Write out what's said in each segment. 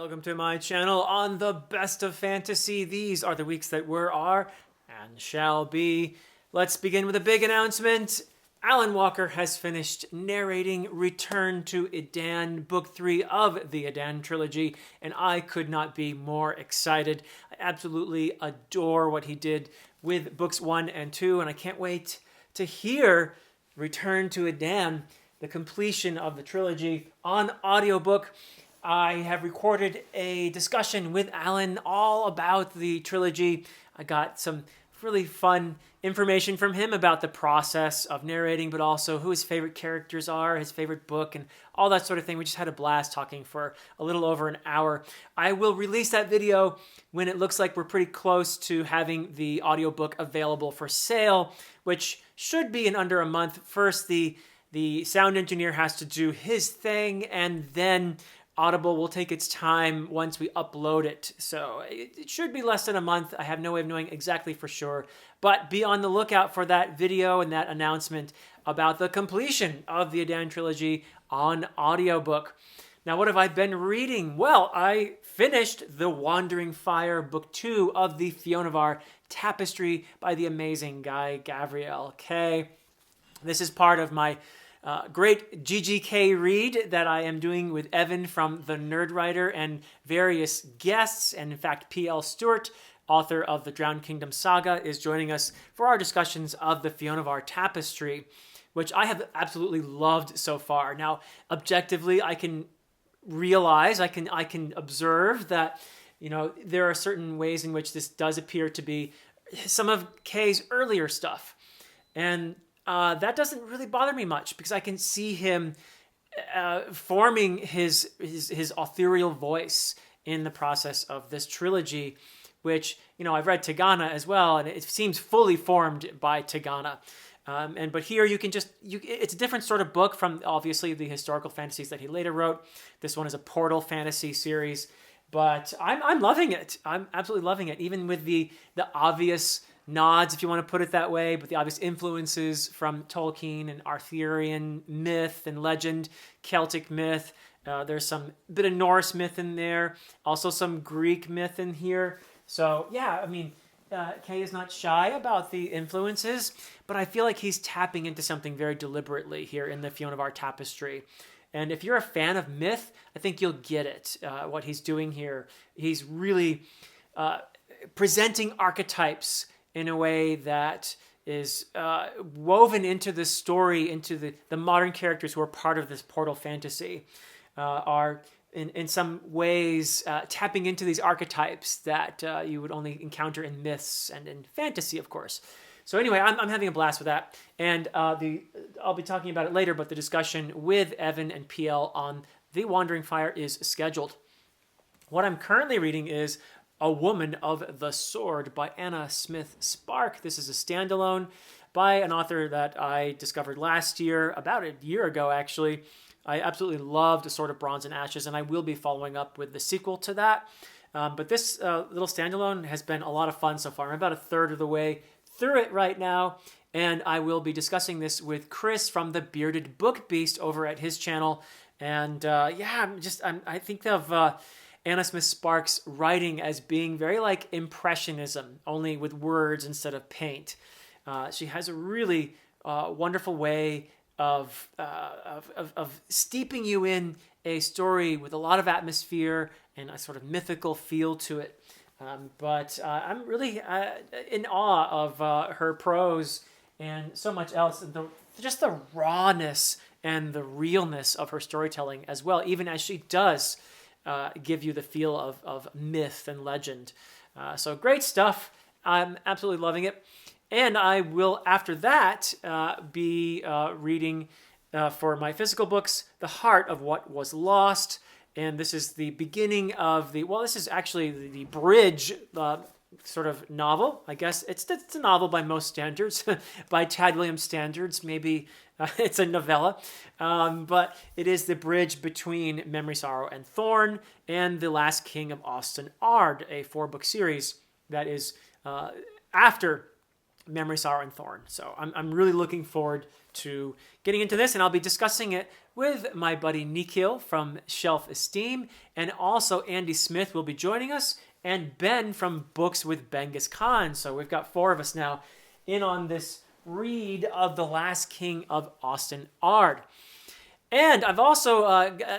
Welcome to my channel on the best of fantasy. These are the weeks that were, are, and shall be. Let's begin with a big announcement. Alan Walker has finished narrating Return to Edan, Book 3 of the Edan trilogy, and I could not be more excited. I absolutely adore what he did with Books 1 and 2, and I can't wait to hear Return to Edan, the completion of the trilogy, on audiobook. I have recorded a discussion with Alan all about the trilogy. I got some really fun information from him about the process of narrating, but also who his favorite characters are, his favorite book, and all that sort of thing. We just had a blast talking for a little over an hour. I will release that video when it looks like we're pretty close to having the audiobook available for sale, which should be in under a month. First, the sound engineer has to do his thing, and then Audible will take its time once we upload it. So it should be less than a month. I have no way of knowing exactly for sure. But be on the lookout for that video and that announcement about the completion of the Edan trilogy on audiobook. Now, what have I been reading? Well, I finished The Wandering Fire, Book 2 of the Fionnevar Tapestry by the amazing Guy Gavriel Kay. This is part of my great GGK read that I am doing with Evan from The Nerd Writer and various guests. And in fact, P.L. Stewart, author of the Drowned Kingdom Saga, is joining us for our discussions of the Fionnevar Tapestry, which I have absolutely loved so far. Now, objectively, I can realize, I can observe that, there are certain ways in which this does appear to be some of Kay's earlier stuff. And that doesn't really bother me much because I can see him forming his authorial voice in the process of this trilogy, which, I've read Tigana as well, and it seems fully formed by Tigana. But here you can it's a different sort of book from obviously the historical fantasies that he later wrote. This one is a portal fantasy series, but I'm loving it. I'm absolutely loving it, even with the obvious nods, if you want to put it that way, but the obvious influences from Tolkien and Arthurian myth and legend, Celtic myth. There's some bit of Norse myth in there, also some Greek myth in here. So yeah, Kay is not shy about the influences, but I feel like he's tapping into something very deliberately here in the Fionnevar Tapestry. And if you're a fan of myth, I think you'll get it, what he's doing here. He's really presenting archetypes in a way that is woven into the story, into the modern characters who are part of this portal fantasy, are in some ways tapping into these archetypes that you would only encounter in myths and in fantasy, of course. So anyway, I'm having a blast with that, and I'll be talking about it later, but the discussion with Evan and PL on The Wandering Fire is scheduled. What I'm currently reading is A Woman of the Sword by Anna Smith Spark. This is a standalone by an author that I discovered last year, about a year ago actually. I absolutely loved A Sword of Bronze and Ashes, and I will be following up with the sequel to that. But this little standalone has been a lot of fun so far. I'm about a third of the way through it right now, and I will be discussing this with Chris from the Bearded Book Beast over at his channel. And I think of Anna Smith Spark's writing as being very like Impressionism, only with words instead of paint. She has a really wonderful way of steeping you in a story with a lot of atmosphere and a sort of mythical feel to it. But I'm really in awe of her prose and so much else. And just the rawness and the realness of her storytelling as well, even as she does give you the feel of myth and legend. So great stuff. I'm absolutely loving it. And I will, after that, be reading for my physical books, The Heart of What Was Lost. And this is the beginning of this is actually the bridge sort of novel. I guess it's a novel by most standards, by Tad Williams standards. Maybe it's a novella, but it is the bridge between Memory, Sorrow, and Thorn and The Last King of Austin Ard, a 4-book series that is after Memory, Sorrow, and Thorn. So I'm really looking forward to getting into this, and I'll be discussing it with my buddy Nikhil from Shelf Esteem, and also Andy Smith will be joining us, and Ben from Books with Benghis Khan. So we've got 4 of us now in on this read of The Last King of Austen Ard. And I've also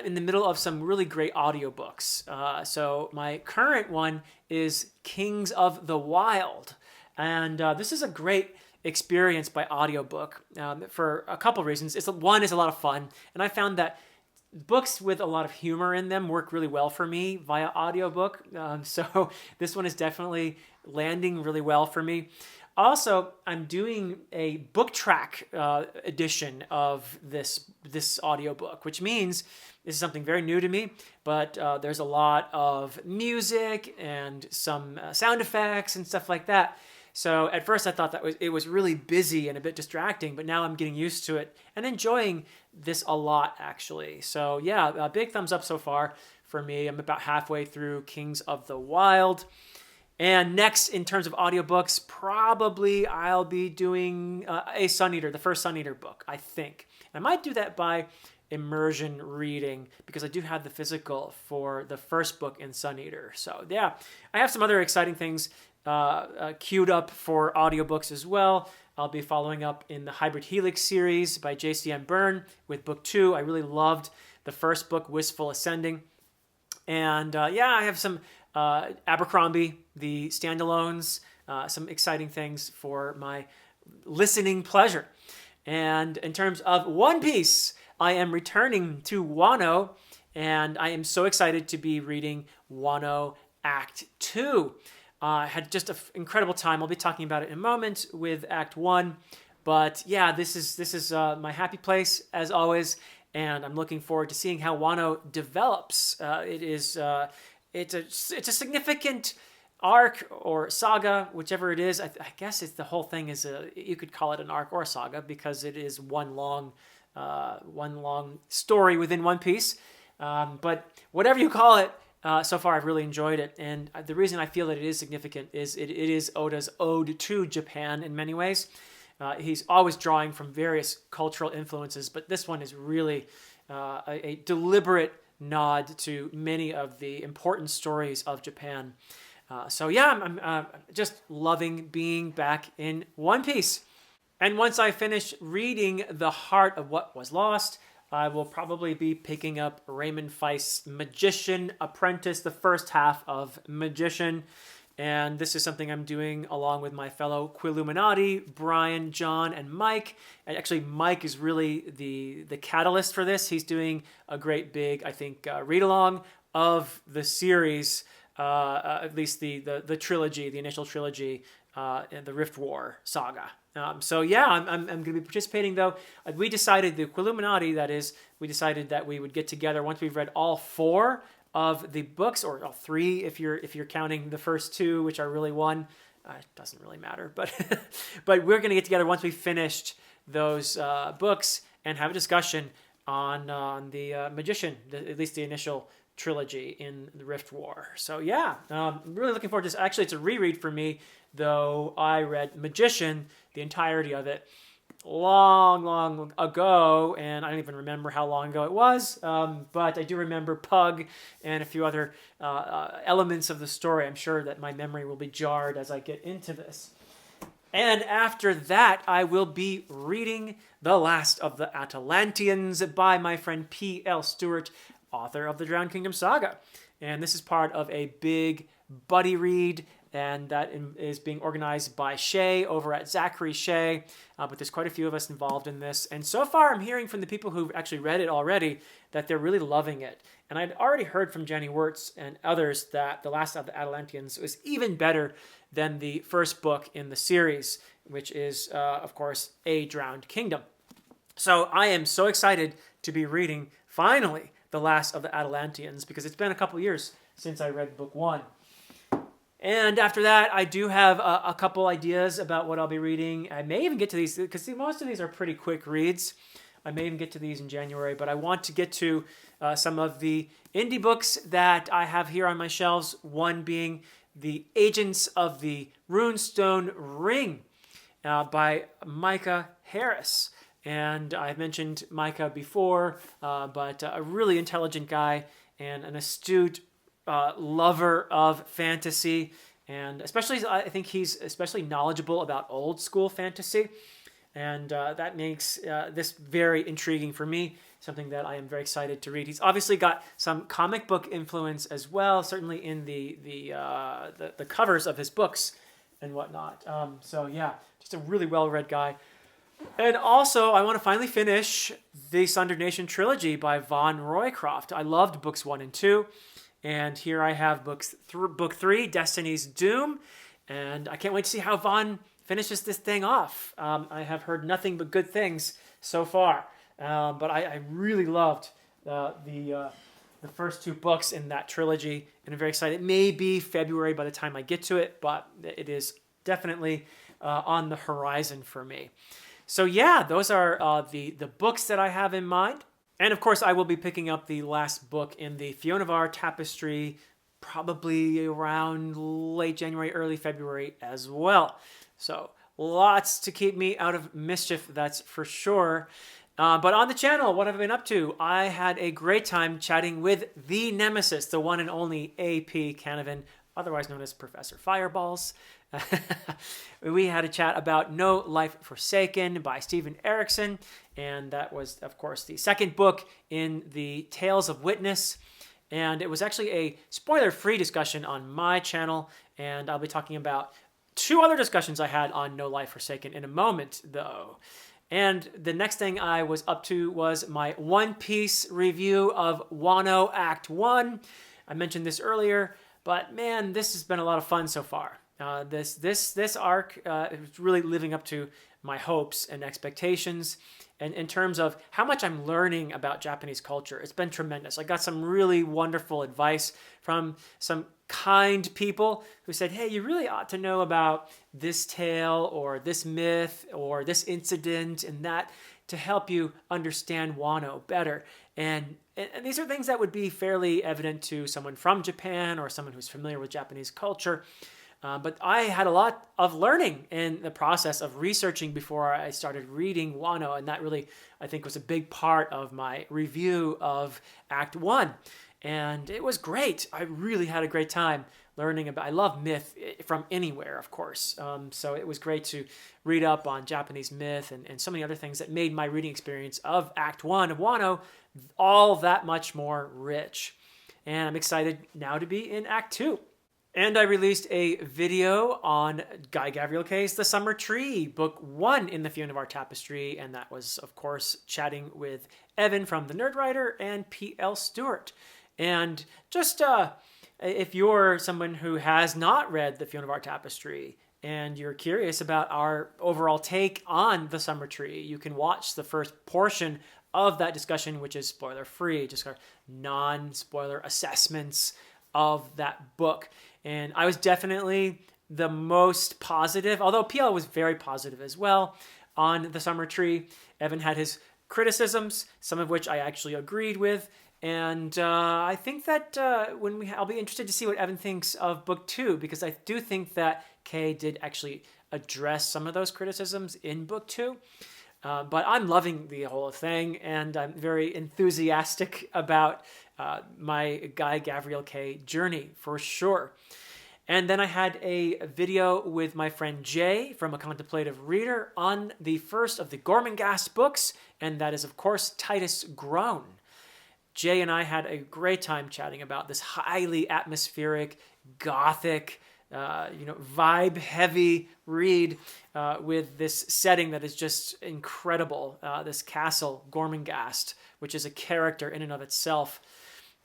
in the middle of some really great audiobooks. So my current one is Kings of the Wild. And this is a great experience by audiobook for a couple reasons. One is a lot of fun. And I found that books with a lot of humor in them work really well for me via audiobook. So this one is definitely landing really well for me. Also, I'm doing a book track edition of this audiobook, which means this is something very new to me, but there's a lot of music and some sound effects and stuff like that. So at first I thought it was really busy and a bit distracting, but now I'm getting used to it and enjoying this a lot, actually. So yeah, a big thumbs up so far for me. I'm about halfway through Kings of the Wild. And next, in terms of audiobooks, probably I'll be doing a Sun Eater, the first Sun Eater book, I think. I might do that by immersion reading because I do have the physical for the first book in Sun Eater. So yeah, I have some other exciting things queued up for audiobooks as well. I'll be following up in the Hybrid Helix series by J.C.M. Byrne with book 2. I really loved the first book, Wistful Ascending. And I have some Abercrombie, the standalones, some exciting things for my listening pleasure. And in terms of One Piece, I am returning to Wano, and I am so excited to be reading Wano Act 2. I had just an incredible time. I'll be talking about it in a moment with Act 1. But yeah, this is my happy place, as always, and I'm looking forward to seeing how Wano develops. It's a significant arc or saga, whichever it is. I guess it's the whole thing is you could call it an arc or a saga because it is one long story within One Piece. But whatever you call it, so far I've really enjoyed it. And the reason I feel that it is significant is it is Oda's ode to Japan in many ways. He's always drawing from various cultural influences, but this one is really a deliberate nod to many of the important stories of Japan. I'm just loving being back in One Piece. And once I finish reading The Heart of What Was Lost, I will probably be picking up Raymond Feist's Magician Apprentice, the first half of Magician. And this is something I'm doing along with my fellow Quilluminati, Brian, John, and Mike. And actually, Mike is really the catalyst for this. He's doing a great big, I think, read-along of the series, at least the trilogy, the initial trilogy, and the Rift War saga. I'm going to be participating, though. We decided, the Quilluminati, that is, we decided that we would get together once we've read all 4 of the books, or all 3 if you're counting the first 2, which are really 1. It doesn't really matter, but but we're going to get together once we've finished those books and have a discussion on the Magician, at least the initial trilogy in the Rift War. So yeah, I'm really looking forward to this. Actually, it's a reread for me, though I read Magician, the entirety of it, long ago, and I don't even remember how long ago it was, but I do remember Pug and a few other elements of the story. I'm sure that my memory will be jarred as I get into this. And after that, I will be reading The Last of the Atalanteans by my friend P.L. Stewart, author of the Drowned Kingdom Saga. And this is part of a big buddy read, and that is being organized by Shay over at Zachary Shay. But there's quite a few of us involved in this. And so far, I'm hearing from the people who've actually read it already that they're really loving it. And I'd already heard from Jenny Wirtz and others that The Last of the Atalanteans was even better than the first book in the series, which is, of course, A Drowned Kingdom. So I am so excited to be reading, finally, The Last of the Atalanteans, because it's been a couple years since I read book 1. And after that, I do have a couple ideas about what I'll be reading. I may even get to these, because most of these are pretty quick reads. I may even get to these in January, but I want to get to some of the indie books that I have here on my shelves, one being The Agents of the Runestone Ring by Micah Harris. And I've mentioned Micah before, but a really intelligent guy and an astute lover of fantasy. And especially, I think he's especially knowledgeable about old school fantasy. And that makes this very intriguing for me, something that I am very excited to read. He's obviously got some comic book influence as well, certainly in the covers of his books and whatnot. So yeah, just a really well-read guy. And also, I want to finally finish the Sundered Nation trilogy by Von Roycroft. I loved books 1 and 2, and here I have book 3, Destiny's Doom, and I can't wait to see how Von finishes this thing off. I have heard nothing but good things so far, but I really loved the first 2 books in that trilogy, and I'm very excited. It may be February by the time I get to it, but it is definitely on the horizon for me. So yeah, those are the books that I have in mind. And of course, I will be picking up the last book in the Fiona Var tapestry probably around late January, early February as well. So lots to keep me out of mischief, that's for sure. But on the channel, what have I been up to? I had a great time chatting with the nemesis, the one and only A.P. Canavan, otherwise known as Professor Fireballs. We had a chat about No Life Forsaken by Stephen Erickson, and that was, of course, the second book in the Tales of Witness. And it was actually a spoiler-free discussion on my channel, and I'll be talking about 2 other discussions I had on No Life Forsaken in a moment, though. And the next thing I was up to was my One Piece review of Wano Act 1. I mentioned this earlier, but man, this has been a lot of fun so far. This arc is really living up to my hopes and expectations. And in terms of how much I'm learning about Japanese culture, it's been tremendous. I got some really wonderful advice from some kind people who said, hey, you really ought to know about this tale or this myth or this incident and that to help you understand Wano better. And these are things that would be fairly evident to someone from Japan or someone who's familiar with Japanese culture. But I had a lot of learning in the process of researching before I started reading Wano, and that really, I think, was a big part of my review of Act 1. And it was great. I really had a great time learning about, I love myth from anywhere, of course. So it was great to read up on Japanese myth and so many other things that made my reading experience of Act 1 of Wano all that much more rich. And I'm excited now to be in Act 2. And I released a video on Guy Gavriel Kay's The Summer Tree, book 1 in the Fiona Var tapestry, and that was, of course, chatting with Evan from The Nerd Writer and P.L. Stewart. And just if you're someone who has not read the Fiona Var tapestry and you're curious about our overall take on The Summer Tree, you can watch the first portion of that discussion, which is spoiler-free, just our non-spoiler assessments of that book. And I was definitely the most positive, although PL was very positive as well on The Summer Tree. Evan had his criticisms, some of which I actually agreed with. And I think that I'll be interested to see what Evan thinks of book 2, because I do think that Kay did actually address some of those criticisms in book 2. But I'm loving the whole thing, and I'm very enthusiastic about my Guy Gavriel Kay journey, for sure. And then I had a video with my friend Jay from A Contemplative Reader on the first of the Gormenghast books, and that is, of course, Titus Groan. Jay and I had a great time chatting about this highly atmospheric, gothic, vibe-heavy read with this setting that is just incredible. This castle, Gormenghast, which is a character in and of itself.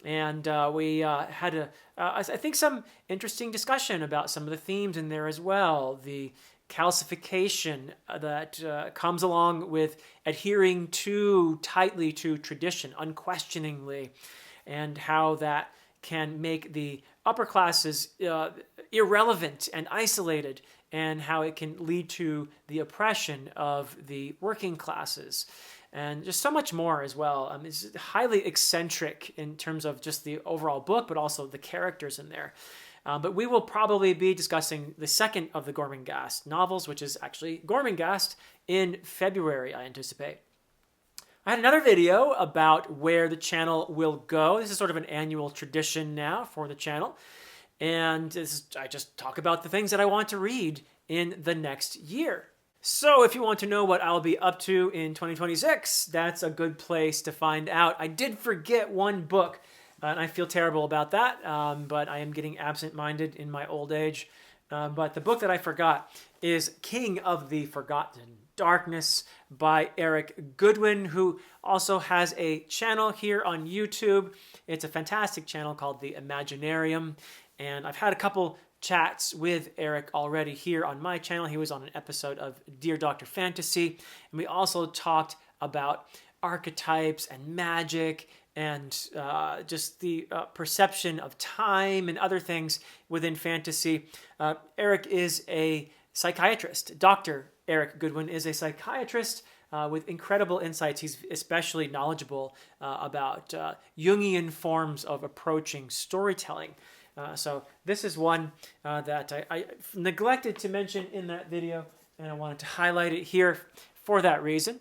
And we had, I think, some interesting discussion about some of the themes in there as well. The calcification that comes along with adhering too tightly to tradition, unquestioningly, and how that can make the upper classes irrelevant and isolated, and how it can lead to the oppression of the working classes. And just so much more as well. It's highly eccentric in terms of just the overall book, but also the characters in there. But we will probably be discussing the second of the Gormenghast novels, which is actually Gormenghast, in February, I anticipate. I had another video about where the channel will go. This is sort of an annual tradition now for the channel. And I just talk about the things that I want to read in the next year. So if you want to know what I'll be up to in 2026, that's a good place to find out. I did forget one book, and I feel terrible about that, but I am getting absent-minded in my old age. But the book that I forgot is King of the Forgotten Darkness by Eric Goodwin, who also has a channel here on YouTube. It's a fantastic channel called The Imaginarium, and I've had a couple chats with Eric already here on my channel. He was on an episode of Dear Dr. Fantasy, and we also talked about archetypes and magic and just the perception of time and other things within fantasy. Eric is a psychiatrist. Dr. Eric Goodwin is a psychiatrist with incredible insights. He's especially knowledgeable about Jungian forms of approaching storytelling. So this is one that I neglected to mention in that video, and I wanted to highlight it here for that reason.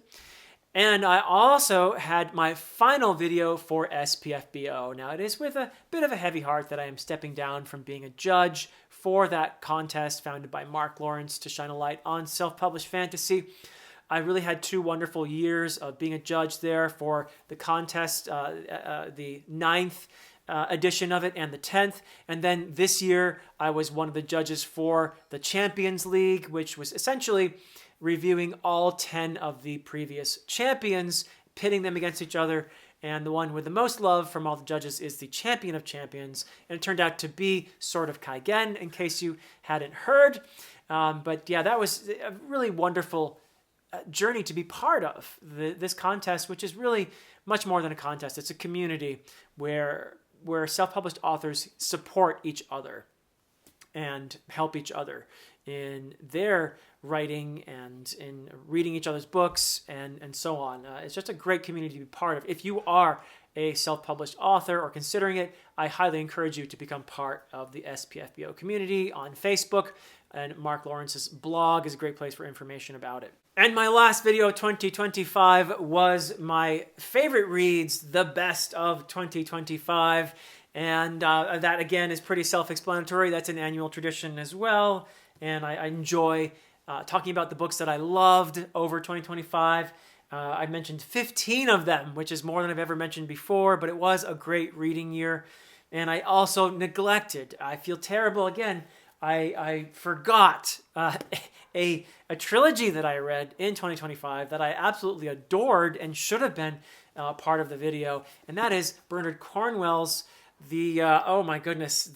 And I also had my final video for SPFBO. Now, it is with a bit of a heavy heart that I am stepping down from being a judge for that contest founded by Mark Lawrence to shine a light on self-published fantasy. I really had 2 wonderful years of being a judge there for the contest, the 9th edition of it and the 10th. And then this year, I was one of the judges for the Champions League, which was essentially reviewing all 10 of the previous champions, pitting them against each other. And the one with the most love from all the judges is the Champion of Champions. And it turned out to be Sword of Kaigen, in case you hadn't heard. But yeah, that was a really wonderful journey to be part of. This contest, which is really much more than a contest. It's a community where self-published authors support each other and help each other in their writing and in reading each other's books and so on. It's just a great community to be part of. If you are a self-published author or considering it, I highly encourage you to become part of the SPFBO community on Facebook, and Mark Lawrence's blog is a great place for information about it. And my last video of 2025 was my favorite reads, the best of 2025. And that, again, is pretty self-explanatory. That's an annual tradition as well. And I enjoy talking about the books that I loved over 2025. I mentioned 15 of them, which is more than I've ever mentioned before, but it was a great reading year. And I also neglected, I feel terrible again, I forgot a trilogy that I read in 2025 that I absolutely adored and should have been part of the video. And that is Bernard Cornwell's oh my goodness,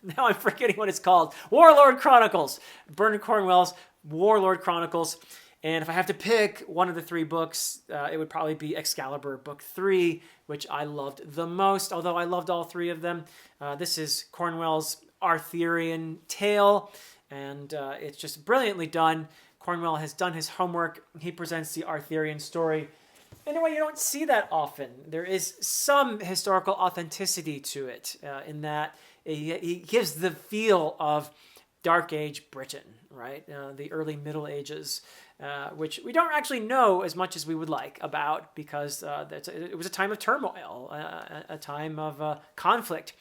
now I'm forgetting what it's called. Warlord Chronicles. Bernard Cornwell's Warlord Chronicles. And if I have to pick one of the 3 books, it would probably be Excalibur Book 3, which I loved the most, although I loved all 3 of them. This is Cornwell's Arthurian tale, and it's just brilliantly done. Cornwell has done his homework. He presents the Arthurian story in a way you don't see that often. There is some historical authenticity to it in that he gives the feel of Dark Age Britain, right? The early Middle Ages, which we don't actually know as much as we would like about because it was a time of turmoil, a time of conflict.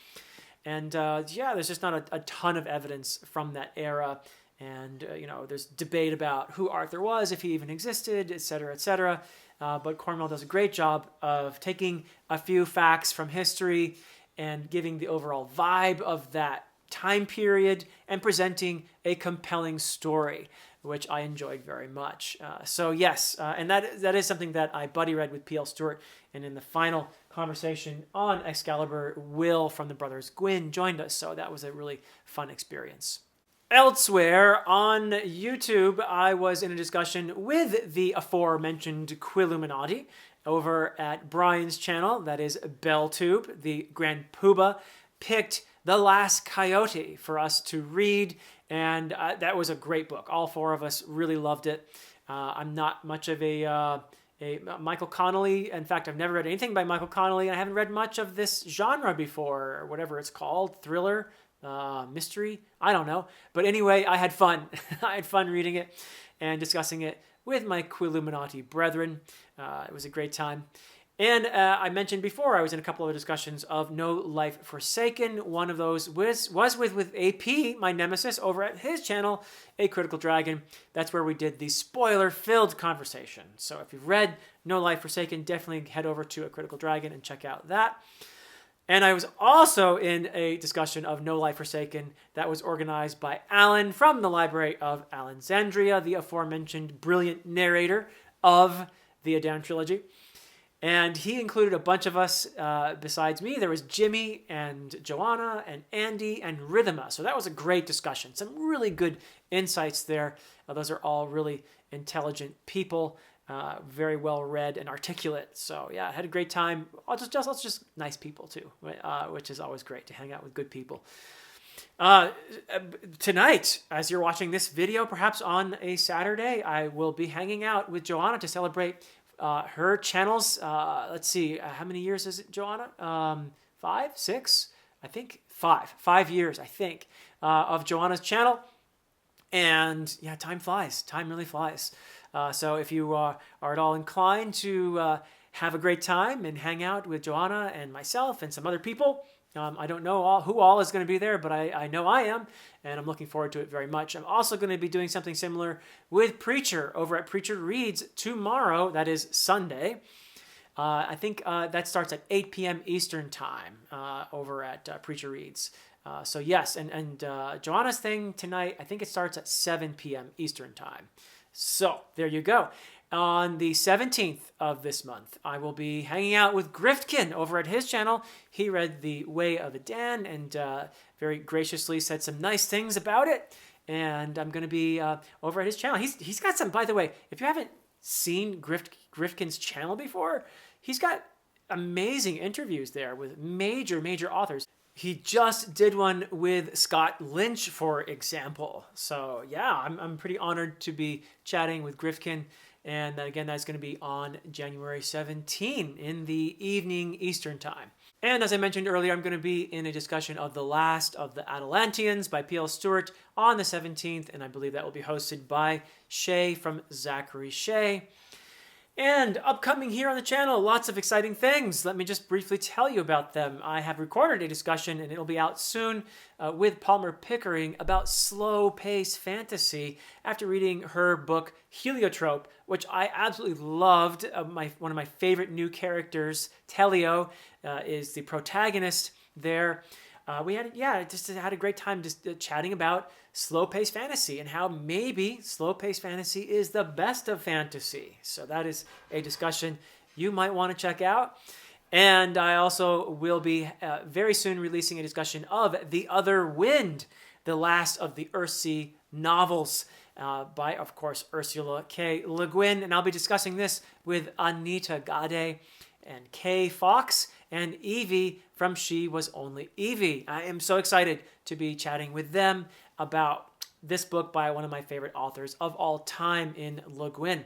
And yeah, there's just not a ton of evidence from that era. And, there's debate about who Arthur was, if he even existed, et cetera, et cetera. But Cornwell does a great job of taking a few facts from history and giving the overall vibe of that time period and presenting a compelling story, which I enjoyed very much. So yes, and that is something that I buddy read with P.L. Stewart, and in the final conversation on Excalibur, Will from the Brothers Gwyn joined us, so that was a really fun experience. Elsewhere on YouTube, I was in a discussion with the aforementioned Quilluminati over at Brian's channel, that is BellTube. The Grand Poobah picked The Last Coyote for us to read, and that was a great book. All 4 of us really loved it. I'm not much of a Michael Connelly. In fact, I've never read anything by Michael Connelly, and I haven't read much of this genre before, or whatever it's called, thriller, mystery, I don't know. But anyway, I had fun. I had fun reading it and discussing it with my Quilluminati brethren. It was a great time. And I mentioned before, I was in a couple of discussions of No Life Forsaken. One of those was with AP, my nemesis, over at his channel, A Critical Dragon. That's where we did the spoiler-filled conversation. So if you've read No Life Forsaken, definitely head over to A Critical Dragon and check out that. And I was also in a discussion of No Life Forsaken that was organized by Alan from the Library of Alexandria, the aforementioned brilliant narrator of the Adan trilogy. And he included a bunch of us besides me. There was Jimmy and Joanna and Andy and Rhythma. So that was a great discussion. Some really good insights there. Those are all really intelligent people, very well read and articulate. So yeah, I had a great time. Just nice people too, which is always great to hang out with good people. Tonight, as you're watching this video, perhaps on a Saturday, I will be hanging out with Joanna to celebrate her channel's, let's see, how many years is it, Joanna? 5, 6? I think 5 years, I think, of Joanna's channel. And yeah, time flies. Time really flies. So if you are at all inclined to have a great time and hang out with Joanna and myself and some other people, I don't know who all is going to be there, but I know I am, and I'm looking forward to it very much. I'm also going to be doing something similar with Preacher over at Preacher Reads tomorrow. That is Sunday. I think that starts at 8 p.m. Eastern Time over at Preacher Reads. So yes, and Joanna's thing tonight, I think it starts at 7 p.m. Eastern Time. So there you go. On the 17th of this month, I will be hanging out with Griftkin over at his channel. He read The Way of Adan and very graciously said some nice things about it. And I'm going to be over at his channel. He's got some, by the way, if you haven't seen Griftkin's channel before, he's got amazing interviews there with major authors. He just did one with Scott Lynch, for example. So yeah, I'm pretty honored to be chatting with Griftkin. And again, that's going to be on January 17 in the evening Eastern Time. And as I mentioned earlier, I'm going to be in a discussion of The Last of the Atalanteans by P.L. Stewart on the 17th. And I believe that will be hosted by Shay from Zachary Shay. And upcoming here on the channel, lots of exciting things. Let me just briefly tell you about them. I have recorded a discussion, and it'll be out soon, with Palmer Pickering about slow-paced fantasy after reading her book Heliotrope, which I absolutely loved. One of my favorite new characters, Telio, is the protagonist there. We had a great time just chatting about slow-paced fantasy and how maybe slow-paced fantasy is the best of fantasy. So that is a discussion you might want to check out. And I also will be very soon releasing a discussion of The Other Wind, the last of the Earthsea novels by, of course, Ursula K. Le Guin. And I'll be discussing this with Anita Gade and Kay Fox and Evie from She Was Only Evie. I am so excited to be chatting with them about this book by one of my favorite authors of all time in Le Guin.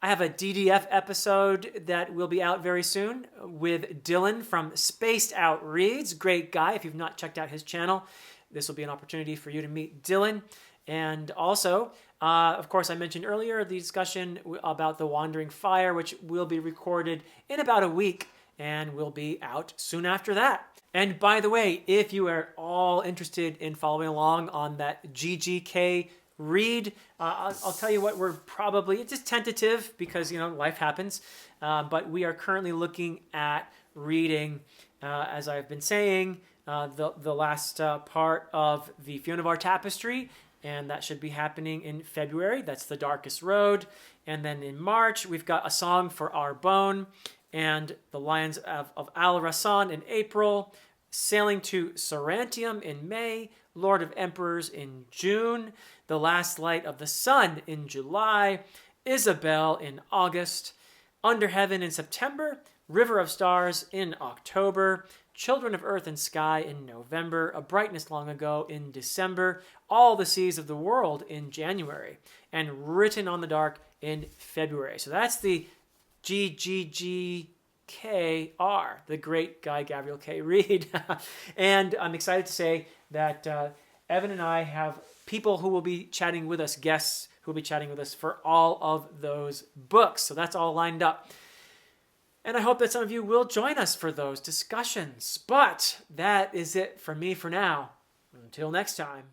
I have a DDF episode that will be out very soon with Dylan from Spaced Out Reads. Great guy. If you've not checked out his channel, this will be an opportunity for you to meet Dylan. And also, of course, I mentioned earlier the discussion about The Wandering Fire, which will be recorded in about a week and will be out soon after that. And by the way, if you are all interested in following along on that GGK read, I'll tell you what, it's just tentative because, life happens. But we are currently looking at reading, as I've been saying, the last part of the Fionavar Tapestry, and that should be happening in February. That's The Darkest Road. And then in March, we've got A Song for Our Bone and The Lions of Al Rassan in April, Sailing to Sarantium in May, Lord of Emperors in June, The Last Light of the Sun in July, Isabel in August, Under Heaven in September, River of Stars in October, Children of Earth and Sky in November, A Brightness Long Ago in December, All the Seas of the World in January, and Written on the Dark in February. So that's the GGGKR, the great Guy Gabriel K. Reed. And I'm excited to say that Evan and I have people who will be chatting with us, guests who will be chatting with us for all of those books. So that's all lined up. And I hope that some of you will join us for those discussions. But that is it from me for now. Until next time.